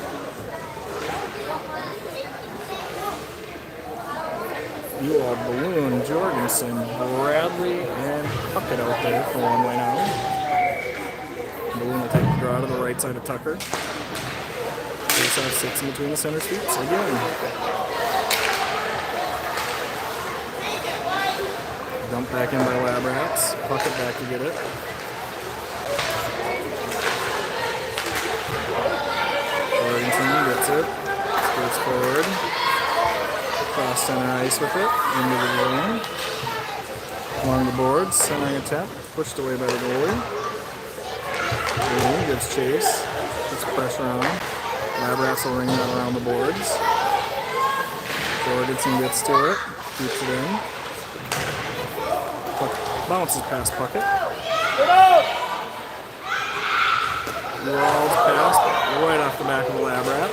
Ewald, Balloon, Jorgensen, Bradley, and Puckett out there for one way now. Balloon will take the draw to the right side of Tucker. Face-off sits in between the center seats again. Dumped back in by Lab Rats. Puckett back to get it. Jorgensen gets it. Skirts forward. Cross center ice with it. Into the lane. Along the boards. Centering attempt. Pushed away by the goalie. Balloon gives chase. Puts pressure on. Lab Rats will ring that around the boards. Jorgensen gets to it. Keeps it in. Puck bounces past Puckett. Wall's passed right off the back of the Lab Rat.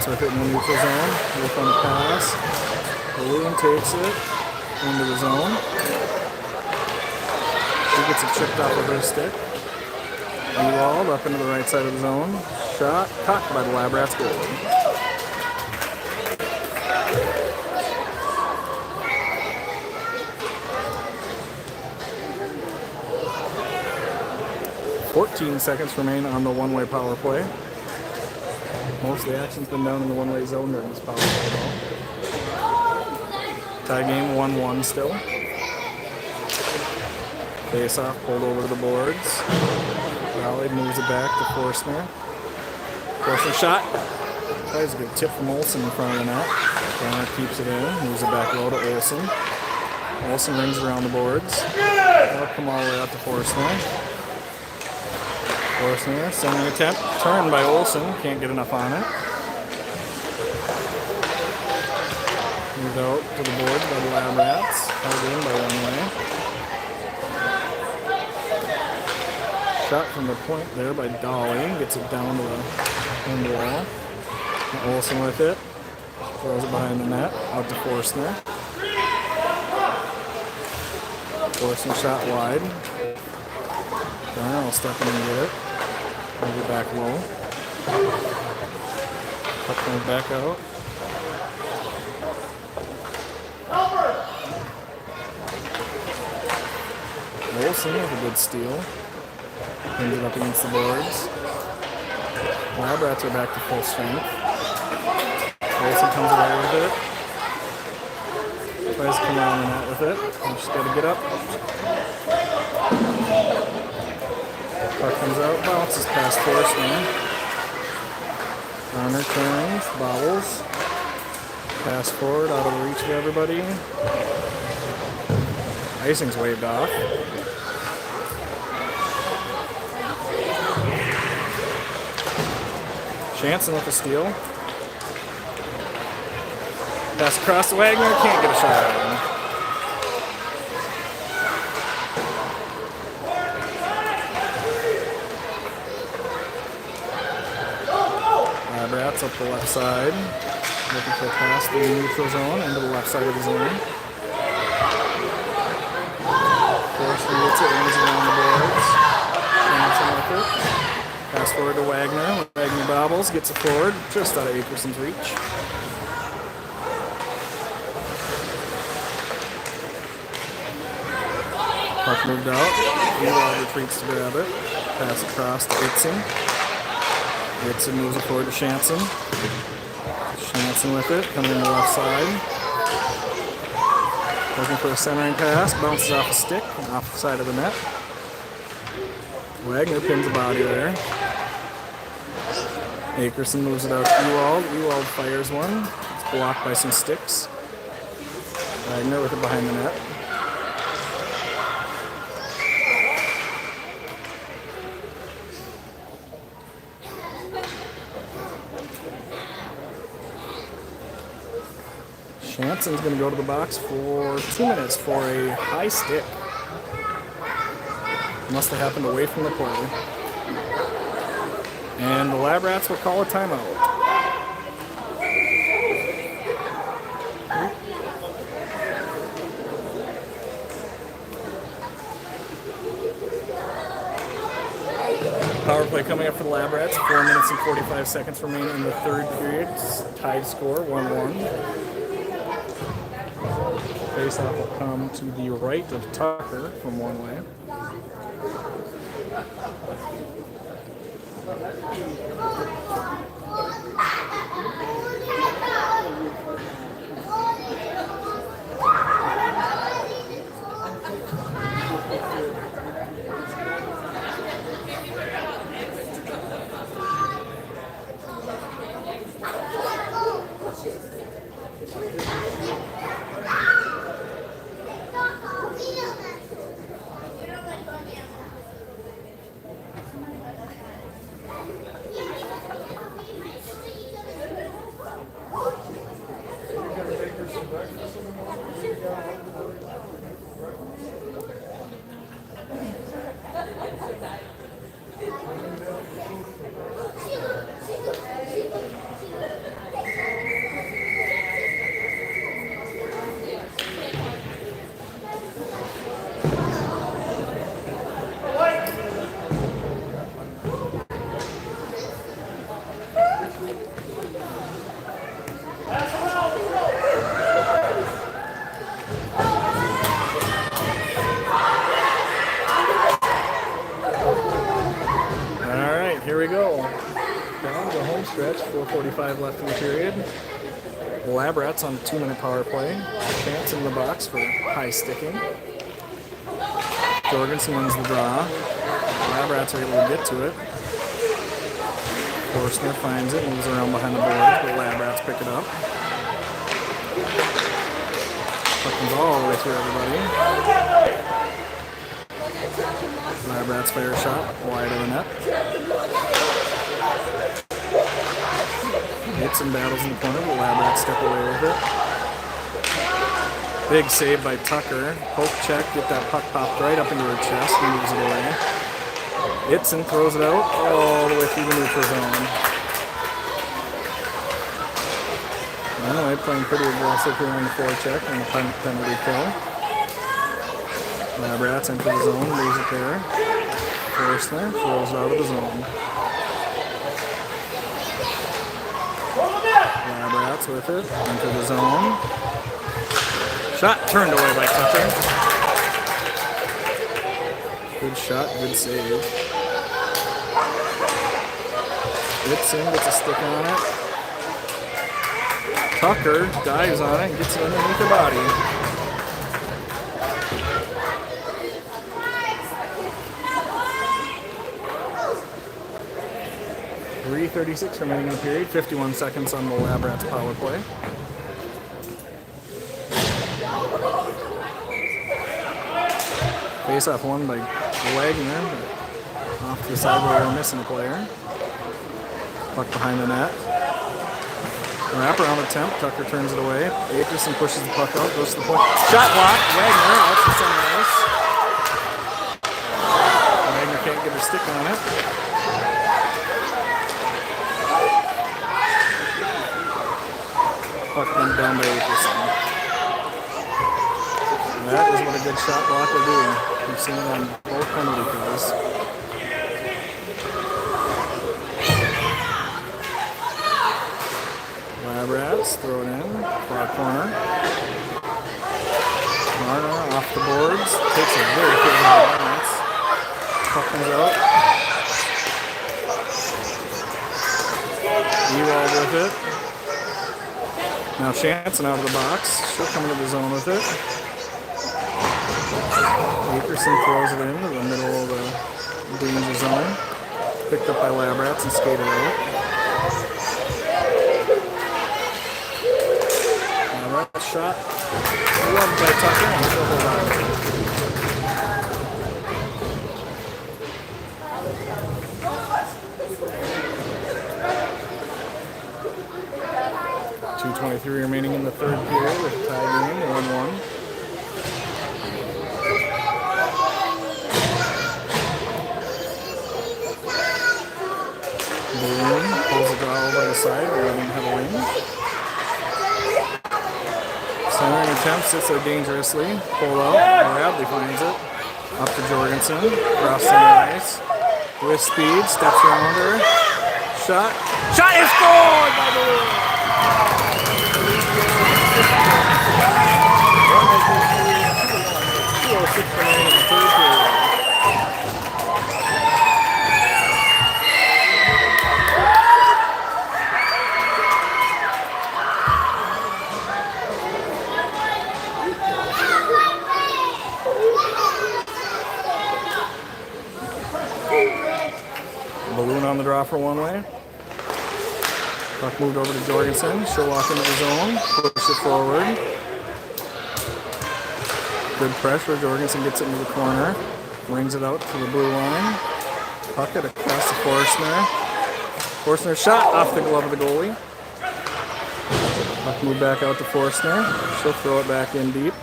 Labrats with it in the neutral zone. With on the pass. Balloon takes it into the zone. He gets it chipped off of her stick. Ewald up into the right side of the zone. Shot caught by the Labrats goalie. 14 seconds remain on the one-way power play. Most of the action's been down in the one-way zone during this power play ball. Tie game 1-1 still. Face off, pulled over to the boards. Raleigh moves it back to Forstner. Forstner shot. Tries to get a tip from Olsen in front of the net. Garner keeps it in, moves it back low to Olsen. Olsen rings around the boards. That'll come all the way out to Forstner. Forstner, centering attempt, turned by Olsen, can't get enough on it. Moved out to the boards by the Labrats, held in by one way. Shot from the point there by Dolly, gets it down to the end wall. And Olsen with it, throws it behind the net, out to Forstner. Forstner shot wide. Garner will step in and get it. Move it back low. Puck comes back out. Olsen with a good steal. Brings it up against the boards. Labrats are back to full strength. Olsen comes away with it. Tries to come around the net with it. She's got to get up. Puck comes out, bounces past Forstner. Garner turns, bobbles. Pass forward, out of the reach of everybody. Icing's waved off. Jansen with the steal. Pass across to Wagner, can't get a shot at him. Labrats up the left side, looking for a pass through the neutral zone into the left side of the zone. Forstner gets it, runs around the boards. Jansen with it. Pass forward to Wagner. Wagner bobbles, gets it forward, just out of Akerson's reach. Puck moved out. Ewald retreats to grab it. Pass across to Itzing. Itzing moves it forward to Jansen. Jansen with it, coming in the left side. Looking for a centering pass, bounces off a stick, off the side of the net. Wagner pins a body there. Akerson moves it out to Ewald. Ewald fires one. It's blocked by some sticks. Wagner with it behind the net. Jansen's going to go to the box for 2 minutes for a high stick. Must have happened away from the play. And the Labrats will call a timeout. Power play coming up for the Labrats. 4 minutes and 45 seconds remain in the third period. Tied score, 1-1. Faceoff will come to the right of Tucker from one way. stretch, 4:45 left in the period. Lab Rats on a 2-minute power play. Chance in the box for high sticking. Jorgensen wins the draw. Lab Rats are able to get to it. Forstner finds it, moves around behind the board, but Lab Rats pick it up. Puck comes all the way through everybody. Lab Rats fire a shot, wide of the net. Hits and battles in the corner, but Lab Rats step away with it. Big save by Tucker. Poke check, get that puck popped right up into her chest, moves it away. Itzen throws it out all the way through the neutral zone. Anyway, playing pretty aggressive here on the forecheck and the penalty kill. Lab Rats enter the zone, leaves it there. Forstner throws it out of the zone. Lab Rats with it, enter the zone. Shot turned away by Tucker. Good shot, good save. Itzen gets a stick on it. Tucker dives on it and gets it underneath her body. .336 remaining in the period, 51 seconds on the Lab Rats power play. Face-off won by Wagner, but off to the side where we're missing a player. Puck behind the net. Wraparound attempt, Tucker turns it away. Akerson pushes the puck out, goes to the point. Shot block, Wagner out to center ice. Wagner can't get her stick on it. Puck went down by Akerson. That is what a good shot block will do. We've seen it on both penalty kills. Lab Rats throw it in, far corner. Marner off the boards, takes a very favorable balance. Puck comes out. Ewald with it. Now Chanson out of the box. She'll come into the zone with it. Akerson throws it into the middle of the danger zone. Picked up by Lab Rats and skated out. Shot loved by Tucker and she'll hold on. .223 remaining in the third period with a tie game, 1-1. Balloon pulls the draw over to the side, running heavily. Centering attempts, sits there dangerously. Pulled out, Bradley finds it. Up to Jorgensen, across center ice. With speed, steps around her. Shot. Shot is scored by Balloon! 2:06 remaining in the third period. Balloon on the draw for one way. Puck moved over to Jorgensen. She'll walk into the zone, push it forward. Good pressure. Jorgensen gets it into the corner. Rings it out to the blue line. Puck it across the Forstner. Forstner shot off the glove of the goalie. Puck moved back out to Forstner. She'll throw it back in deep.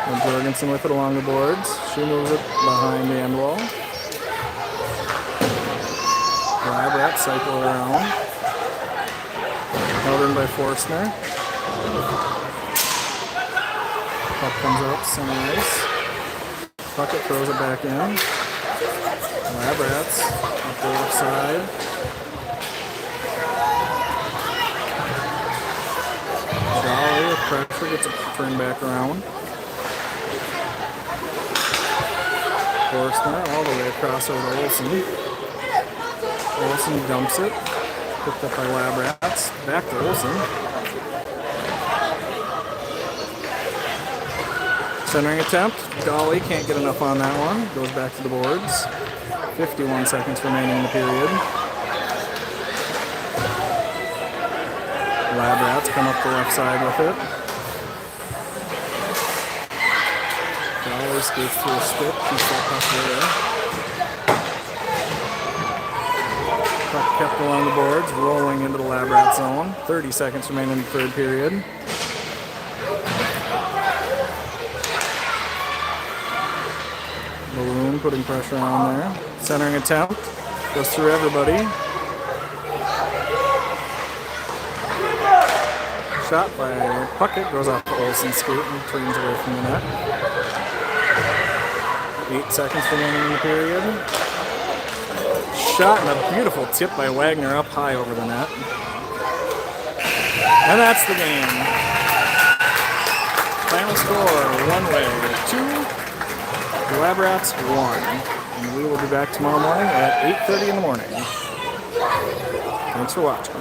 And Jorgensen with it along the boards. She moves it behind the end wall. Lab Rats cycle around. Held in by Forstner. Puck comes out center ice. Puckett throws it back in. Lab Rats up the left side. Dolly with pressure gets it turned back around. Forstner all the way across over to Olsen. Olsen dumps it. Picked up by Lab Rats. Back to Olsen. Centering attempt. Golly can't get enough on that one. Goes back to the boards. 51 seconds remaining in the period. Lab Rats come up the left side with it. Golly skates through a stick. Keeps that puck there. Puck kept along the boards, rolling into the Lab Rat zone. 30 seconds remaining in the third period. Balloon putting pressure on there. Centering attempt. Goes through everybody. Shot by Puckett. Goes off the Olsen skate and turns away from the net. 8 seconds remaining in the period. Shot and a beautiful tip by Wagner up high over the net. And that's the game. Final score, one way, 2. Lab Rats 1. And we will be back tomorrow morning at 8:30 in the morning. Thanks for watching.